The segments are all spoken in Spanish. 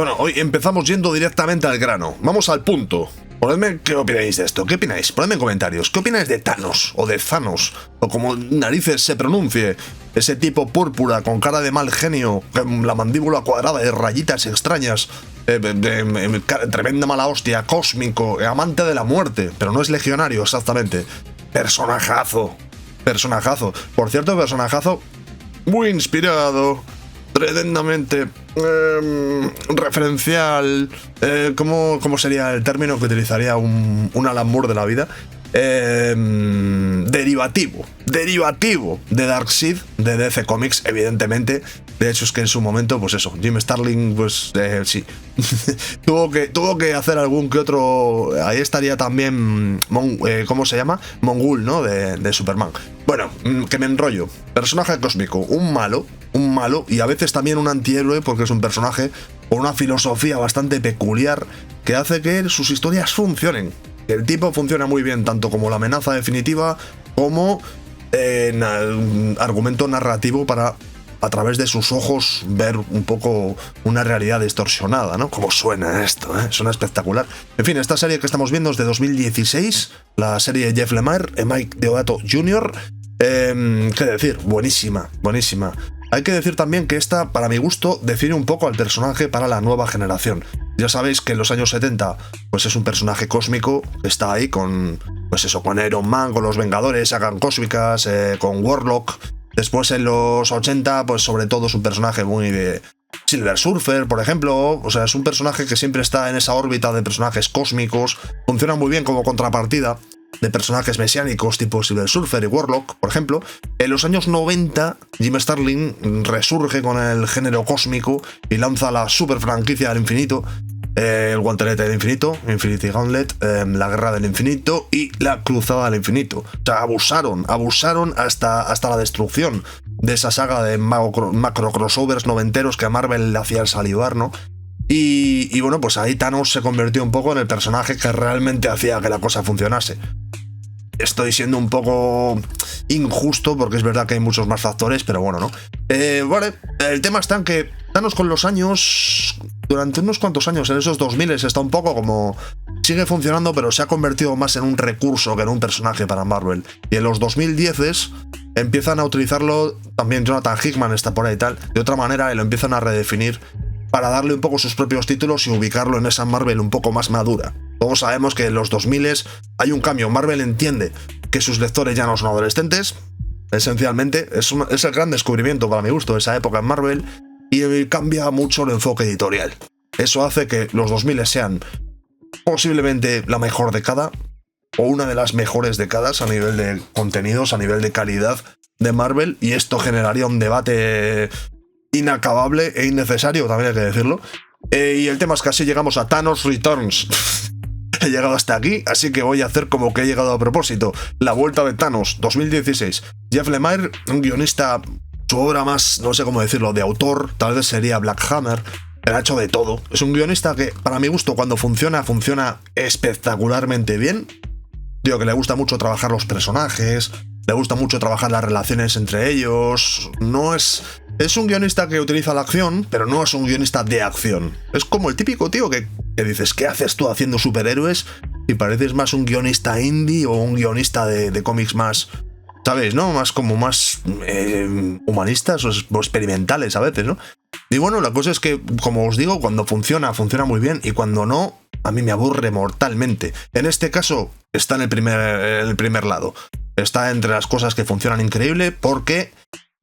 Bueno, hoy empezamos yendo directamente al grano. Vamos al punto. Ponedme qué opináis de esto. ¿Qué opináis? Ponedme en comentarios. ¿Qué opináis de Thanos? O de Thanos. O como narices se pronuncie. Ese tipo púrpura con cara de mal genio. Con la mandíbula cuadrada de rayitas extrañas. Tremenda mala hostia. Cósmico. Amante de la muerte. Pero no es legionario exactamente. Personajazo. Personajazo. Por cierto, personajazo muy inspirado. Tremendamente referencial. ¿Cómo sería el término que utilizaría un Alan Moore de la vida? Derivativo de Darkseid, de DC Comics, evidentemente. De hecho, es que en su momento, pues eso, Jim Starlin, pues sí, tuvo que hacer algún que otro. Ahí estaría también, ¿cómo se llama? Mongul, ¿no? De Superman. Bueno, que me enrollo. Personaje cósmico, un malo, y a veces también un antihéroe, porque es un personaje con una filosofía bastante peculiar que hace que sus historias funcionen. El tipo funciona muy bien tanto como la amenaza definitiva como argumento narrativo para, a través de sus ojos, ver un poco una realidad distorsionada, ¿no? Como suena esto, ¿eh? Suena espectacular. En fin, esta serie que estamos viendo es de 2016, la serie de Jeff Lemire, Mike Deodato Jr. ¿Qué decir? Buenísima. Hay que decir también que esta, para mi gusto, define un poco al personaje para la nueva generación. Ya sabéis que en los años 70, pues es un personaje cósmico, está ahí con, pues eso, con Iron Man, con los Vengadores, sacan cósmicas, con Warlock. Después en los 80, pues sobre todo es un personaje muy de Silver Surfer, por ejemplo. O sea, es un personaje que siempre está en esa órbita de personajes cósmicos. Funciona muy bien como contrapartida de personajes mesiánicos tipo Silver Surfer y Warlock, por ejemplo. En los años 90, Jim Starlin resurge con el género cósmico y lanza la super franquicia del infinito, el guantelete del infinito, Infinity Gauntlet, la guerra del infinito y la cruzada del infinito. O sea, abusaron hasta la destrucción de esa saga de macro crossovers noventeros que a Marvel le hacían salivar, ¿no? Y bueno, pues ahí Thanos se convirtió un poco en el personaje que realmente hacía que la cosa funcionase. Estoy siendo un poco injusto porque es verdad que hay muchos más factores, pero bueno, ¿no? Vale, el tema está en que Thanos con los años, durante unos cuantos años, en esos 2000 está un poco como... Sigue funcionando, pero se ha convertido más en un recurso que en un personaje para Marvel. Y en los 2010 empiezan a utilizarlo, también Jonathan Hickman está por ahí y tal, de otra manera, y lo empiezan a redefinir para darle un poco sus propios títulos y ubicarlo en esa Marvel un poco más madura. Todos sabemos que en los 2000 hay un cambio. Marvel entiende que sus lectores ya no son adolescentes, esencialmente. Es el gran descubrimiento para mi gusto de esa época en Marvel, y cambia mucho el enfoque editorial. Eso hace que los 2000 sean posiblemente la mejor década, o una de las mejores décadas a nivel de contenidos, a nivel de calidad de Marvel, y esto generaría un debate inacabable e innecesario, también hay que decirlo. Y el tema es que así llegamos a Thanos Returns. He llegado hasta aquí, así que voy a hacer como que he llegado a propósito. La vuelta de Thanos, 2016. Jeff Lemire, un guionista, su obra más, no sé cómo decirlo, de autor, tal vez sería Black Hammer, pero ha hecho de todo. Es un guionista que, para mi gusto, cuando funciona espectacularmente bien. Digo que le gusta mucho trabajar los personajes, le gusta mucho trabajar las relaciones entre ellos. No es... Es un guionista que utiliza la acción, pero no es un guionista de acción. Es como el típico tío que dices, ¿qué haces tú haciendo superhéroes? Y pareces más un guionista indie o un guionista de cómics más, ¿sabéis, no? Más como más humanistas o experimentales a veces, ¿no? Y bueno, la cosa es que, como os digo, cuando funciona muy bien, y cuando no, a mí me aburre mortalmente. En este caso, está en el primer lado. Está entre las cosas que funcionan increíble porque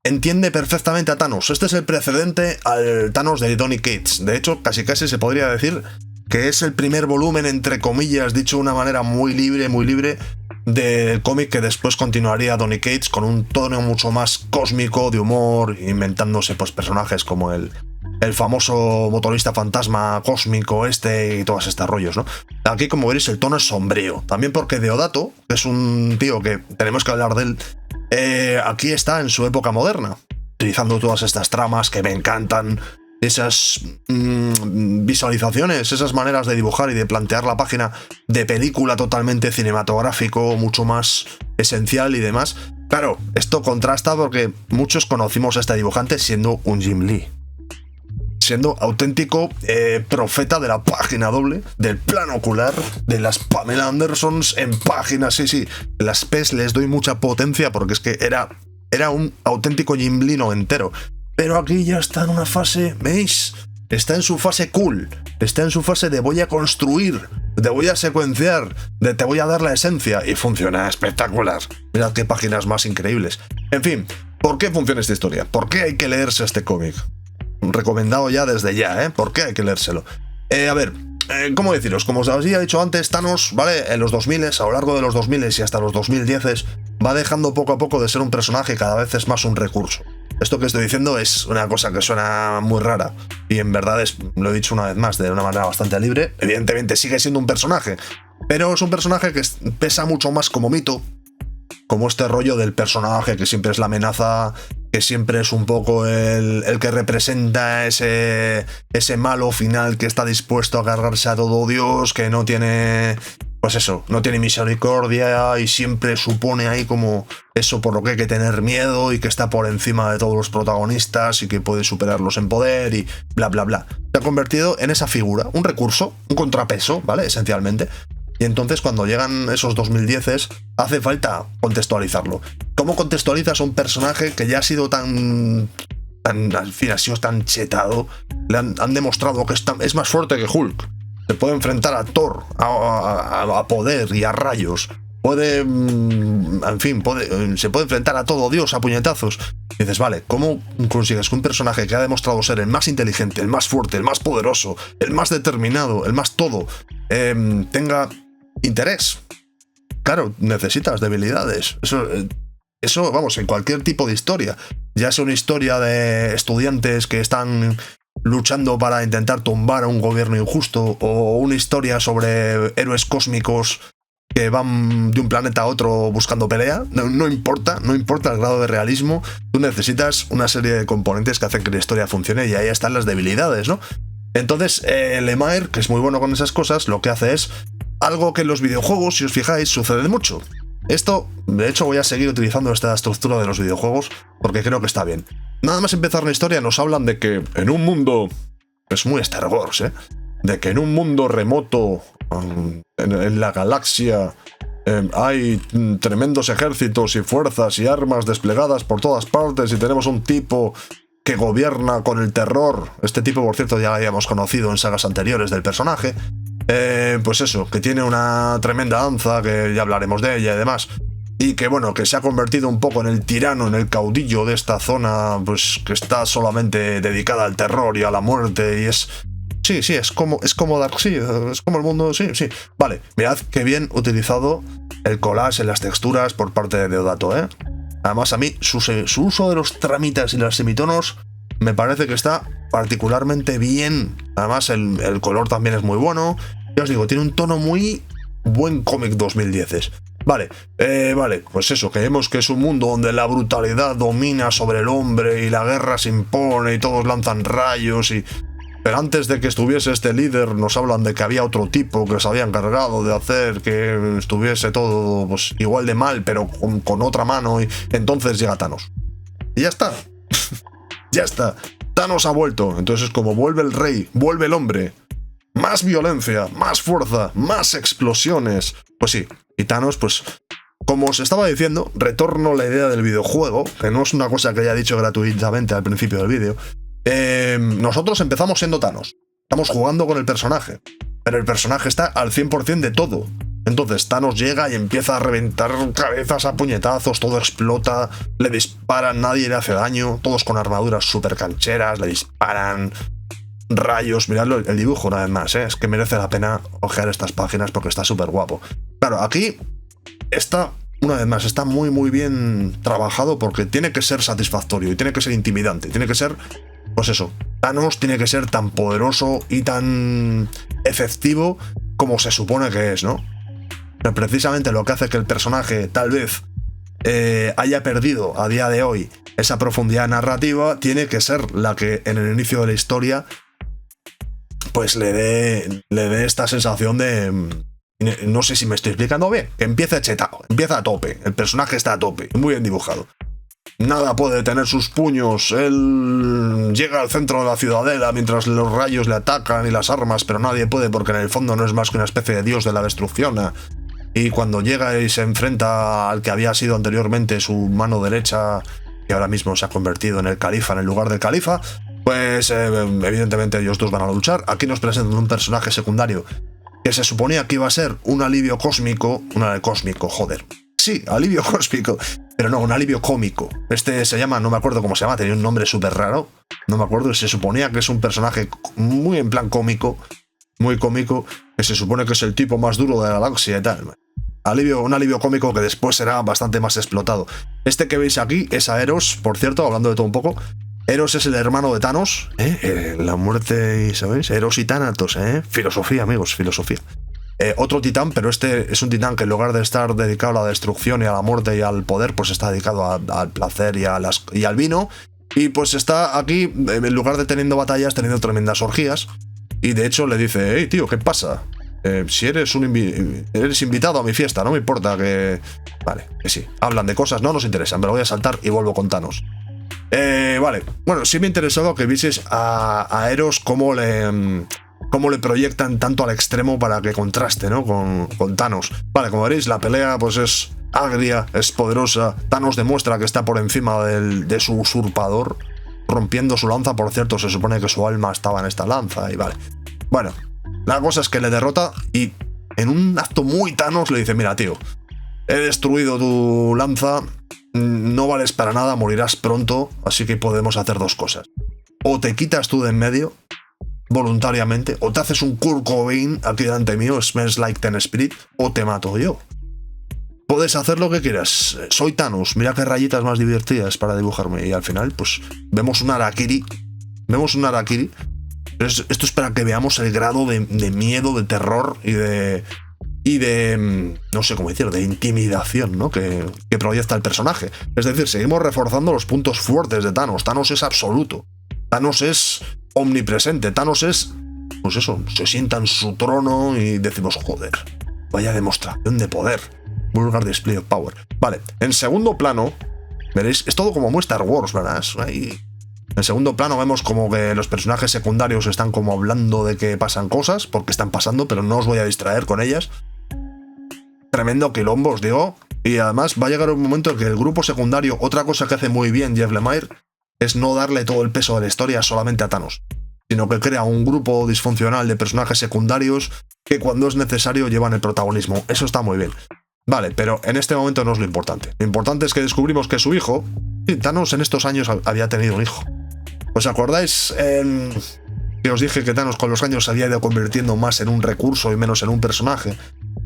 entiende perfectamente a Thanos. Este es el precedente al Thanos de Donny Cates. De hecho, casi se podría decir que es el primer volumen, entre comillas, dicho de una manera muy libre, del cómic que después continuaría Donny Cates con un tono mucho más cósmico, de humor, inventándose pues personajes como el famoso motorista fantasma cósmico y todos estos rollos, ¿no? Aquí, como veréis, el tono es sombrío. También porque Deodato, que es un tío que tenemos que hablar de él, aquí está en su época moderna, utilizando todas estas tramas que me encantan, esas visualizaciones, esas maneras de dibujar y de plantear la página de película totalmente cinematográfico, mucho más esencial y demás. Claro, esto contrasta porque muchos conocimos a este dibujante siendo un Jim Lee. siendo auténtico profeta de la página doble, del plano ocular, de las Pamela Andersons en páginas, sí, las P's les doy mucha potencia porque es que era un auténtico gimblino entero. Pero aquí ya está en una fase, ¿veis? Está en su fase cool, está en su fase de voy a construir, de voy a secuenciar, de te voy a dar la esencia, y funciona espectacular. Mirad qué páginas más increíbles. En fin, ¿por qué funciona esta historia? ¿Por qué hay que leerse este cómic? Recomendado ya desde ya, ¿eh? ¿Por qué hay que leérselo? A ver, ¿cómo deciros? Como os había dicho antes, Thanos, ¿vale? En los 2000, a lo largo de los 2000 y hasta los 2010, va dejando poco a poco de ser un personaje, cada vez es más un recurso. Esto que estoy diciendo es una cosa que suena muy rara y en verdad lo he dicho una vez más de una manera bastante libre. Evidentemente sigue siendo un personaje, pero es un personaje que pesa mucho más como mito, como este rollo del personaje que siempre es la amenaza, que siempre es un poco el que representa ese malo final que está dispuesto a cargarse a todo Dios, que no tiene... Pues eso, no tiene misericordia y siempre supone ahí como eso por lo que hay que tener miedo y que está por encima de todos los protagonistas y que puede superarlos en poder y bla bla bla. Se ha convertido en esa figura, un recurso, un contrapeso, ¿vale? Esencialmente. Y entonces cuando llegan esos 2010 hace falta contextualizarlo. ¿Cómo contextualizas a un personaje que ya ha sido tan al fin, ha sido tan chetado? Le han demostrado que es más fuerte que Hulk. Se puede enfrentar a Thor, a poder y a rayos. En fin, se puede enfrentar a todo Dios a puñetazos. Y dices, vale, ¿cómo consigues que un personaje que ha demostrado ser el más inteligente, el más fuerte, el más poderoso, el más determinado, el más todo, tenga interés? Claro, necesitas debilidades. Eso, vamos, en cualquier tipo de historia. Ya sea una historia de estudiantes que están luchando para intentar tumbar a un gobierno injusto, o una historia sobre héroes cósmicos que van de un planeta a otro buscando pelea, no importa el grado de realismo, tú necesitas una serie de componentes que hacen que la historia funcione y ahí están las debilidades, ¿no? Entonces, Lemire, que es muy bueno con esas cosas, lo que hace es algo que en los videojuegos, si os fijáis, sucede mucho. Esto, de hecho, voy a seguir utilizando esta estructura de los videojuegos porque creo que está bien. Nada más empezar la historia nos hablan de que en un mundo... Es muy Star Wars, ¿eh? De que en un mundo remoto, en la galaxia, hay tremendos ejércitos y fuerzas y armas desplegadas por todas partes y tenemos un tipo que gobierna con el terror. Este tipo, por cierto, ya lo habíamos conocido en sagas anteriores del personaje. Pues eso, que tiene una tremenda danza, que ya hablaremos de ella y demás. Y que bueno, que se ha convertido un poco en el tirano, en el caudillo de esta zona, pues que está solamente dedicada al terror y a la muerte y es... Sí, es como Darkseid, es como el mundo, sí. Vale, mirad qué bien utilizado el collage en las texturas por parte de Deodato, ¿eh? Además a mí su uso de los tramitas y los semitonos me parece que está particularmente bien. Además el color también es muy bueno. Ya os digo, tiene un tono muy buen cómic 2010. Vale, pues eso, que vemos que es un mundo donde la brutalidad domina sobre el hombre y la guerra se impone y todos lanzan rayos y... Pero antes de que estuviese este líder nos hablan de que había otro tipo que se había encargado de hacer que estuviese todo pues igual de mal, pero con otra mano, y entonces llega Thanos. Y ya está. Ya está. Thanos ha vuelto. Entonces como vuelve el rey, vuelve el hombre. Más violencia, más fuerza, más explosiones. Pues sí. Y Thanos, pues, como os estaba diciendo, retorno la idea del videojuego, que no es una cosa que haya dicho gratuitamente al principio del vídeo. Nosotros empezamos siendo Thanos. Estamos jugando con el personaje, pero el personaje está al 100% de todo. Entonces Thanos llega y empieza a reventar cabezas a puñetazos, todo explota, le disparan, nadie le hace daño, todos con armaduras súper cancheras, le disparan... Rayos, miradlo, el dibujo una vez más, es que merece la pena ojear estas páginas porque está súper guapo. Claro, aquí está, una vez más, está muy bien trabajado porque tiene que ser satisfactorio y tiene que ser intimidante, tiene que ser, pues eso, Thanos tiene que ser tan poderoso y tan efectivo como se supone que es, ¿no? Pero precisamente lo que hace que el personaje tal vez haya perdido a día de hoy esa profundidad narrativa tiene que ser la que en el inicio de la historia pues le dé esta sensación de... No sé si me estoy explicando bien. Que empieza chetado, empieza a tope. El personaje está a tope, muy bien dibujado. Nada puede detener sus puños. Él llega al centro de la ciudadela mientras los rayos le atacan y las armas, pero nadie puede porque en el fondo no es más que una especie de dios de la destrucción. Y cuando llega y se enfrenta al que había sido anteriormente su mano derecha, que ahora mismo se ha convertido en el califa en el lugar del califa, pues evidentemente ellos dos van a luchar. Aquí nos presentan un personaje secundario que se suponía que iba a ser un alivio cósmico. Sí, alivio cósmico. Pero no, un alivio cómico. Este se llama, no me acuerdo cómo se llama, tenía un nombre súper raro. No me acuerdo, y se suponía que es un personaje muy en plan cómico. Muy cómico, que se supone que es el tipo más duro de la galaxia y tal. Un alivio cómico que después será bastante más explotado. Este que veis aquí es a Eros, por cierto, hablando de todo un poco. Eros es el hermano de Thanos, la muerte, ¿sabéis? Eros y Thanatos, filosofía, amigos, filosofía. Otro titán, pero este es un titán que en lugar de estar dedicado a la destrucción y a la muerte y al poder, pues está dedicado al placer y al vino. Y pues está aquí, en lugar de teniendo batallas, teniendo tremendas orgías. Y de hecho le dice, hey tío, ¿qué pasa? Si eres eres invitado a mi fiesta, no me importa que... Vale, que sí. Hablan de cosas, no nos interesan, pero voy a saltar y vuelvo con Thanos. Vale, bueno, sí me ha interesado que vieseis a Eros cómo le proyectan tanto al extremo para que contraste, ¿no? Con Thanos. Vale, como veréis, la pelea pues es agria, es poderosa. Thanos demuestra que está por encima de su usurpador, rompiendo su lanza. Por cierto, se supone que su alma estaba en esta lanza y vale. Bueno, la cosa es que le derrota y en un acto muy Thanos le dice, mira tío, he destruido tu lanza, no vales para nada, morirás pronto, así que podemos hacer dos cosas. O te quitas tú de en medio voluntariamente, o te haces un Kurt Cobain aquí delante mío, Smells Like Teen Spirit, o te mato yo. Puedes hacer lo que quieras. Soy Thanos, mira qué rayitas más divertidas para dibujarme. Y al final, pues, vemos un Harakiri. Esto es para que veamos el grado de miedo, de terror y de no sé cómo decir, de intimidación, ¿no? que proyecta el personaje. Es decir, seguimos reforzando los puntos fuertes de Thanos. Thanos es absoluto. Thanos es omnipresente. Thanos es, pues eso, se sienta en su trono y decimos, joder, vaya demostración de poder. Vulgar display of power. Vale, en segundo plano, veréis, es todo como muy Star Wars, ¿verdad? Ahí. En segundo plano vemos como que los personajes secundarios están como hablando de que pasan cosas, porque están pasando, pero no os voy a distraer con ellas. Tremendo quilombo, os digo. Y además va a llegar un momento en que el grupo secundario, otra cosa que hace muy bien Jeff Lemire, es no darle todo el peso de la historia solamente a Thanos, sino que crea un grupo disfuncional de personajes secundarios que cuando es necesario llevan el protagonismo. Eso está muy bien. Vale, pero en este momento no es lo importante. Lo importante es que descubrimos que su hijo... Sí, Thanos en estos años había tenido un hijo. ¿Os acordáis que os dije que Thanos con los años se había ido convirtiendo más en un recurso y menos en un personaje?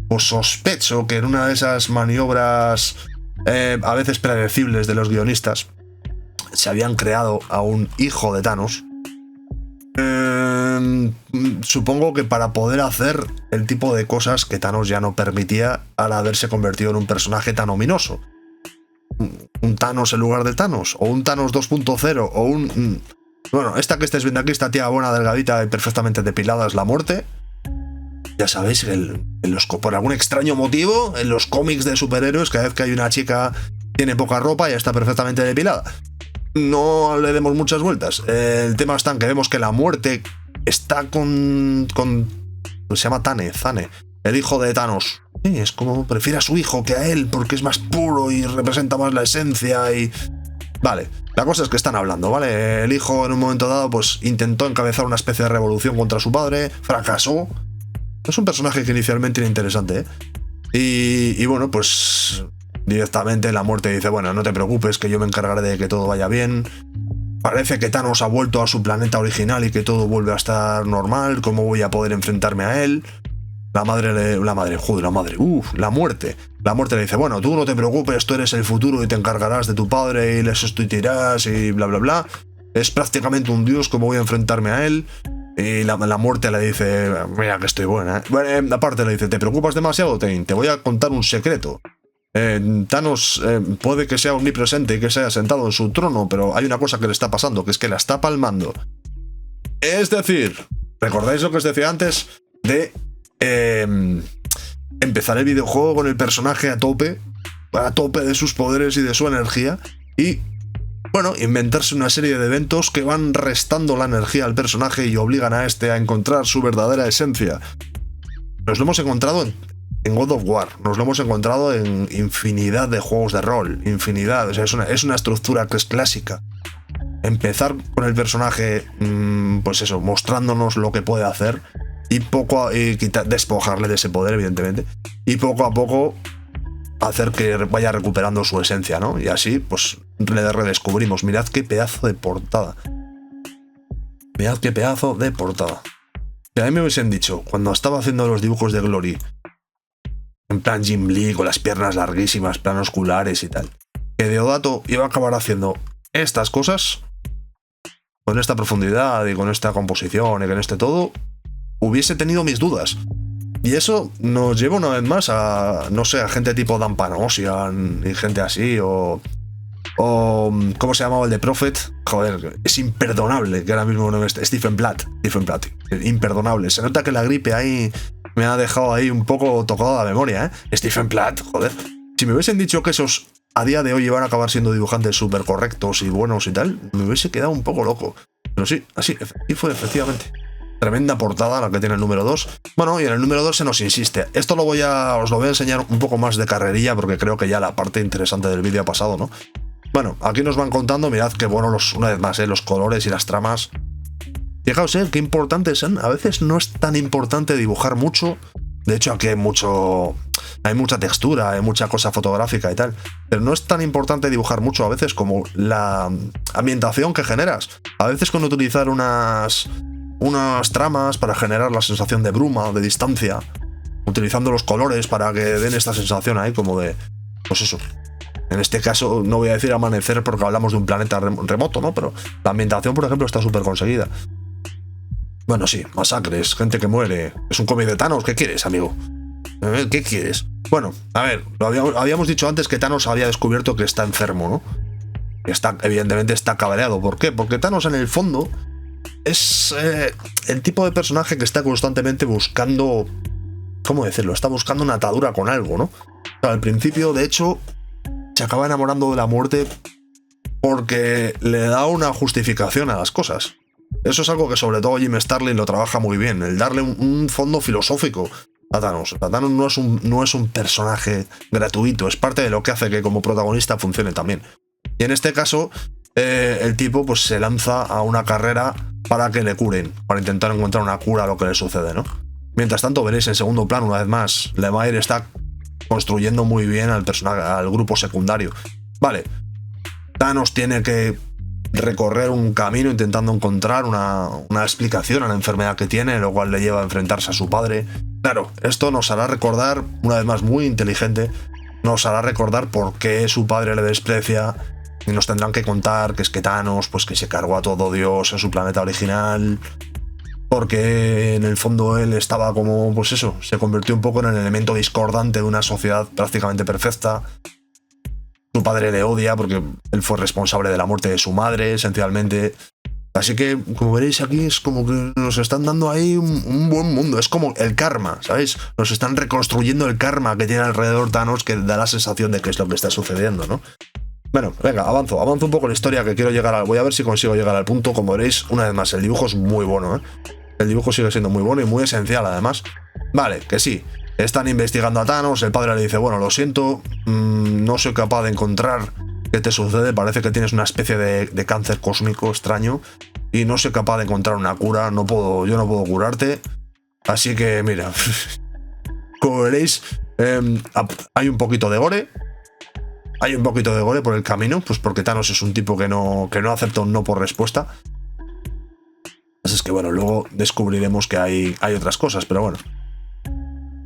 Pues sospecho que en una de esas maniobras a veces predecibles de los guionistas se habían creado a un hijo de Thanos. Supongo que para poder hacer el tipo de cosas que Thanos ya no permitía al haberse convertido en un personaje tan ominoso. Un Thanos en lugar de Thanos, o un Thanos 2.0, o un... Bueno, esta que estáis viendo aquí, esta tía buena, delgadita y perfectamente depilada es la muerte. Ya sabéis, por algún extraño motivo, en los cómics de superhéroes, cada vez que hay una chica tiene poca ropa y está perfectamente depilada. No le demos muchas vueltas. El tema está en que vemos que la muerte está con se llama Zane, el hijo de Thanos. Sí, es como prefiere a su hijo que a él porque es más puro y representa más la esencia y... Vale, la cosa es que están hablando, ¿vale? El hijo en un momento dado pues intentó encabezar una especie de revolución contra su padre, fracasó. Es un personaje que inicialmente era interesante, ¿eh? Y bueno, pues directamente la muerte dice, bueno, no te preocupes, que yo me encargaré de que todo vaya bien. Parece que Thanos ha vuelto a su planeta original y que todo vuelve a estar normal. ¿Cómo voy a poder enfrentarme a él? La muerte. La muerte le dice, bueno, tú no te preocupes, tú eres el futuro y te encargarás de tu padre y le sustituirás y bla, bla, bla. Es prácticamente un dios, ¿cómo voy a enfrentarme a él? Y la muerte le dice, mira que estoy buena, ¿eh? Bueno, aparte le dice, ¿te preocupas demasiado, Tain? Te voy a contar un secreto. Thanos puede que sea omnipresente y que se haya sentado en su trono, pero hay una cosa que le está pasando, que es que la está palmando. Es decir, ¿recordáis lo que os decía antes? De empezar el videojuego con el personaje a tope de sus poderes y de su energía, y bueno, inventarse una serie de eventos que van restando la energía al personaje y obligan a este a encontrar su verdadera esencia. Nos lo hemos encontrado en God of War, nos lo hemos encontrado en infinidad de juegos de rol, infinidad, o sea, es una estructura que es clásica. Empezar con el personaje, pues eso, mostrándonos lo que puede hacer y despojarle de ese poder, evidentemente, y poco a poco hacer que vaya recuperando su esencia, ¿no? Y así, pues, le redescubrimos. Mirad qué pedazo de portada. Mirad qué pedazo de portada. Si a mí me hubiesen dicho, cuando estaba haciendo los dibujos de Glory, en plan Jim Lee, con las piernas larguísimas, planos oculares y tal, que Deodato iba a acabar haciendo estas cosas, con esta profundidad y con esta composición y con este todo, hubiese tenido mis dudas. Y eso nos lleva una vez más a, no sé, a gente tipo Dan Panosian y gente así, o ¿cómo se llamaba el de Prophet? Joder, es imperdonable que ahora mismo no esté. Stephen Platt, imperdonable. Se nota que la gripe ahí me ha dejado ahí un poco tocado la memoria, ¿eh? Stephen Platt, joder. Si me hubiesen dicho que esos a día de hoy iban a acabar siendo dibujantes súper correctos y buenos y tal, me hubiese quedado un poco loco. Pero sí, así fue, efectivamente. Tremenda portada la que tiene el número 2. Bueno, y en el número 2 se nos insiste. Esto os lo voy a enseñar un poco más de carrerilla porque creo que ya la parte interesante del vídeo ha pasado, ¿no? Bueno, aquí nos van contando, mirad que bueno, una vez más, los colores y las tramas. Fijaos, qué importantes son. A veces no es tan importante dibujar mucho. De hecho, aquí hay mucha textura, hay mucha cosa fotográfica y tal. Pero no es tan importante dibujar mucho a veces como la ambientación que generas. A veces con utilizar unas tramas para generar la sensación de bruma o de distancia, utilizando los colores para que den esta sensación ahí como de, pues eso. En este caso no voy a decir amanecer porque hablamos de un planeta remoto, ¿no? Pero la ambientación, por ejemplo, está súper conseguida. Bueno, sí, masacres, gente que muere. Es un cómic de Thanos, ¿qué quieres, amigo? ¿Qué quieres? Bueno, a ver, habíamos dicho antes que Thanos había descubierto que está enfermo, ¿no? Evidentemente está cabreado. ¿Por qué? Porque Thanos en el fondo es el tipo de personaje que está constantemente buscando, ¿cómo decirlo? Está buscando una atadura con algo, ¿no? O sea, al principio, de hecho, se acaba enamorando de la muerte porque le da una justificación a las cosas. Eso es algo que sobre todo Jim Starlin lo trabaja muy bien, el darle un fondo filosófico a Thanos. Thanos no es un personaje gratuito, es parte de lo que hace que como protagonista funcione también. Y en este caso, el tipo pues se lanza a una carrera para que le curen, para intentar encontrar una cura a lo que le sucede, ¿no? Mientras tanto, veréis en segundo plano, una vez más, Lemire está construyendo muy bien al personaje, al grupo secundario. Vale, Thanos tiene que recorrer un camino intentando encontrar una explicación a la enfermedad que tiene, lo cual le lleva a enfrentarse a su padre. Claro, esto nos hará recordar, una vez más muy inteligente, nos hará recordar por qué su padre le desprecia, y nos tendrán que contar que es que Thanos, pues que se cargó a todo Dios en su planeta original, porque en el fondo él estaba como, pues eso, se convirtió un poco en el elemento discordante de una sociedad prácticamente perfecta. Su padre le odia porque él fue responsable de la muerte de su madre, esencialmente. Así que, como veréis aquí, es como que nos están dando ahí un buen mundo. Es como el karma, ¿sabéis? Nos están reconstruyendo el karma que tiene alrededor Thanos, que da la sensación de que es lo que está sucediendo, ¿no? Bueno, venga, avanzo un poco la historia que quiero llegar voy a ver si consigo llegar al punto. Como veréis, una vez más, el dibujo es muy bueno, ¿eh? El dibujo sigue siendo muy bueno y muy esencial, además. Vale, que sí. Están investigando a Thanos, el padre le dice, bueno, lo siento, no soy capaz de encontrar qué te sucede, parece que tienes una especie de cáncer cósmico extraño y no soy capaz de encontrar una cura, yo no puedo curarte, así que mira, como veréis, hay un poquito de gore. Hay un poquito de gore por el camino, pues porque Thanos es un tipo que no acepta un no por respuesta. Así es que bueno, luego descubriremos que hay otras cosas, pero bueno.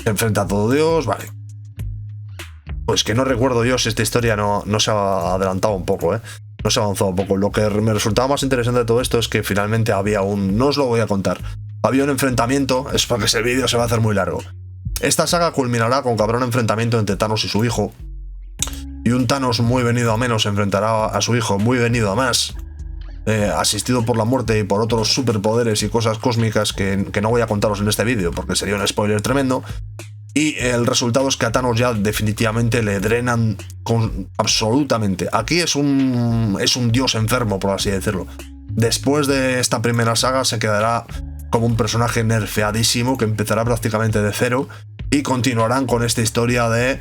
Se enfrenta a todo Dios, vale. Pues que no recuerdo yo si esta historia no se ha adelantado un poco, no se ha avanzado un poco. Lo que me resultaba más interesante de todo esto es que finalmente había no os lo voy a contar, había un enfrentamiento, es porque ese vídeo se va a hacer muy largo. Esta saga culminará con que habrá un enfrentamiento entre Thanos y su hijo, y un Thanos muy venido a menos enfrentará a su hijo muy venido a más, asistido por la muerte y por otros superpoderes y cosas cósmicas que no voy a contaros en este vídeo porque sería un spoiler tremendo. Y el resultado es que a Thanos ya definitivamente le drenan absolutamente. Aquí es un dios enfermo, por así decirlo. Después de esta primera saga se quedará como un personaje nerfeadísimo que empezará prácticamente de cero y continuarán con esta historia de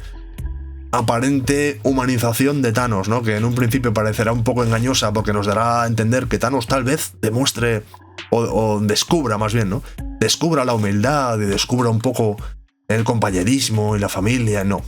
aparente humanización de Thanos, ¿no? Que en un principio parecerá un poco engañosa porque nos dará a entender que Thanos tal vez demuestre o descubra más bien, ¿no? Descubra la humildad y descubra un poco el compañerismo y la familia. No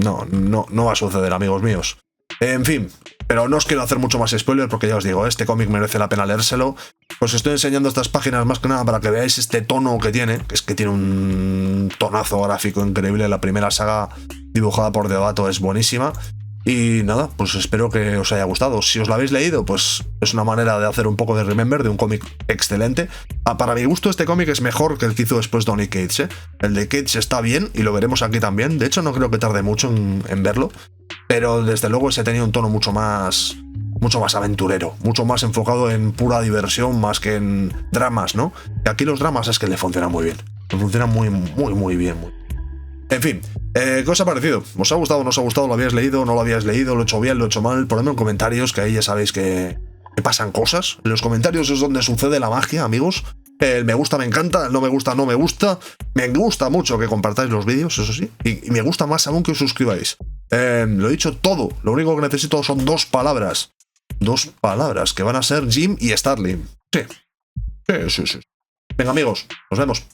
va a suceder, amigos míos. En fin, pero no os quiero hacer mucho más spoiler porque ya os digo, este cómic merece la pena leérselo. Os estoy enseñando estas páginas más que nada para que veáis este tono que tiene, que es que tiene un tonazo gráfico increíble. La primera saga dibujada por Deodato es buenísima. Y nada, pues espero que os haya gustado. Si os lo habéis leído, pues es una manera de hacer un poco de remember de un cómic excelente. Para mi gusto, este cómic es mejor que el que hizo después Donny Cates, ¿eh? El de Cates está bien y lo veremos aquí también. De hecho, no creo que tarde mucho en verlo. Pero desde luego ese tenía un tono mucho más aventurero, mucho más enfocado en pura diversión más que en dramas, ¿no? Y aquí los dramas es que le funcionan muy bien. Le funcionan muy bien. En fin, ¿qué os ha parecido? ¿Os ha gustado, no os ha gustado? ¿Lo habíais leído, no lo habíais leído? ¿Lo he hecho bien, lo he hecho mal? Ponedme en comentarios, que ahí ya sabéis que pasan cosas. En los comentarios es donde sucede la magia, amigos. El me gusta me encanta, el no me gusta no me gusta. Me gusta mucho que compartáis los vídeos, eso sí. Y me gusta más aún que os suscribáis. Lo he dicho todo. Lo único que necesito son dos palabras. Dos palabras, que van a ser Jim y Starling. Sí. Venga, amigos, nos vemos.